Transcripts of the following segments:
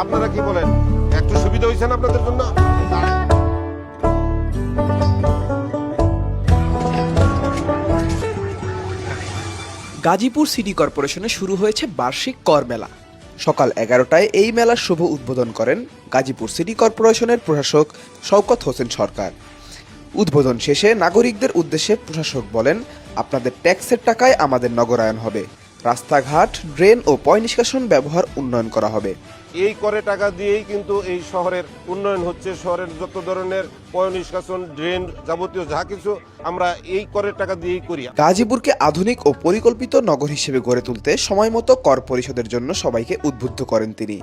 আপনারা কি বলেন, একটু সুবিধা হয়েছে না আপনাদের জন্য? গাজীপুর সিটি কর্পোরেশনে শুরু হয়েছে বার্ষিক কর মেলা। সকাল 11টায় এই মেলার শুভ উদ্বোধন করেন গাজীপুর সিটি কর্পোরেশনের প্রশাসক শওকত হোসেন সরকার। উদ্বোধন শেষে নাগরিকদের উদ্দেশ্যে প্রশাসক বলেন, আপনাদের ট্যাক্সের টাকায় আমাদের নগরায়ণ হবে, রাস্তাঘাট, ড্রেন ও পয় নিষ্কাশন ব্যবহার উন্নয়ন করা হবে। এই করে টাকা দিয়েই কিন্তু এই শহরের উন্নয়ন হচ্ছে। শহরের যত ধরনের পয় নিষ্কাশন, ড্রেন, যাবতীয় যা কিছু আমরা এই করের টাকা দিয়েই করি। গাজীপুরকে আধুনিক ও পরিকল্পিত নগর হিসেবে গড়ে তুলতে সময়মতো কর পরিশোধের জন্য সবাইকে উদ্বুদ্ধ করেন তিনি।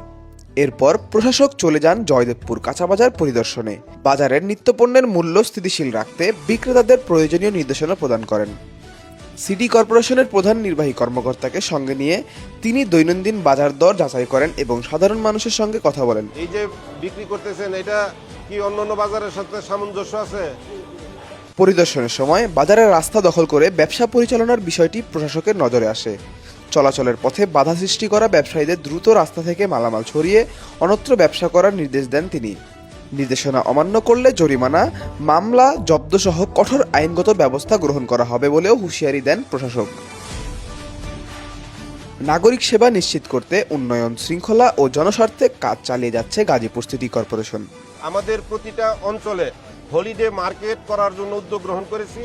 এরপর প্রশাসক চলে যান জয়দেবপুর কাঁচাবাজার পরিদর্শনে। বাজারের নিত্যপণ্যের মূল্য স্থিতিশীল রাখতে বিক্রেতাদের প্রয়োজনীয় নির্দেশনা প্রদান করেন। সিটি কর্পোরেশনের প্রধান নির্বাহী কর্মকর্তাকে সঙ্গে নিয়ে তিনি দৈনন্দিন বাজার দর যাচাই করেন এবং সাধারণ মানুষের সঙ্গে কথা বলেন। এই যে বিক্রি করতেছেন, এটা কি অন্যান্য বাজারের সাথে সামঞ্জস্য আছে? পরিদর্শনের সময় বাজারের রাস্তা দখল করে ব্যবসা পরিচালনার বিষয়টি প্রশাসকের নজরে আসে। চলাচলের পথে বাধা সৃষ্টি করা ব্যবসায়ীদের দ্রুত রাস্তা থেকে মালামাল ছড়িয়ে অন্যত্র ব্যবসা করার নির্দেশ দেন তিনি। নির্দেশনা অমান্য করলে জরিমানা, মামলা, জব্দসহ কঠোর আইনগত ব্যবস্থা গ্রহণ করা হবে বলেও হুঁশিয়ারি দেন প্রশাসক। নাগরিক সেবা নিশ্চিত করতে উন্নয়ন, শৃঙ্খলা ও জনস্বার্থে কাজ চালিয়ে যাচ্ছে গাজীপুর সিটি কর্পোরেশন। আমাদের প্রতিটা অঞ্চলে হলিডে মার্কেট করার জন্য উদ্যোগ গ্রহণ করেছি।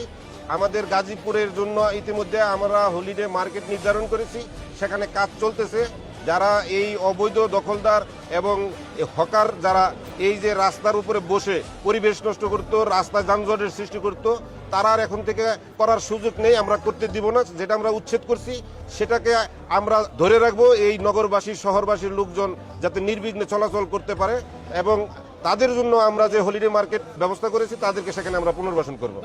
আমাদের গাজীপুরের জন্য ইতিমধ্যে আমরা হলিডে মার্কেট নির্ধারণ করেছি, সেখানে কাজ চলতেছে। যারা এই অবৈধ দখলদার এবং হকার, যারা এই যে রাস্তার উপরে বসে পরিবেশ নষ্ট করতো, রাস্তায় যানজটের সৃষ্টি করত, তারা আর এখন থেকে করার সুযোগ নেই, আমরা করতে দিব না। যেটা আমরা উচ্ছেদ করছি সেটাকে আমরা ধরে রাখবো, এই নগরবাসী, শহরবাসীর লোকজন যাতে নির্বিঘ্নে চলাচল করতে পারে, এবং তাদের জন্য আমরা যে হলিডে মার্কেট ব্যবস্থা করেছি তাদেরকে সেখানে আমরা পুনর্বাসন করব।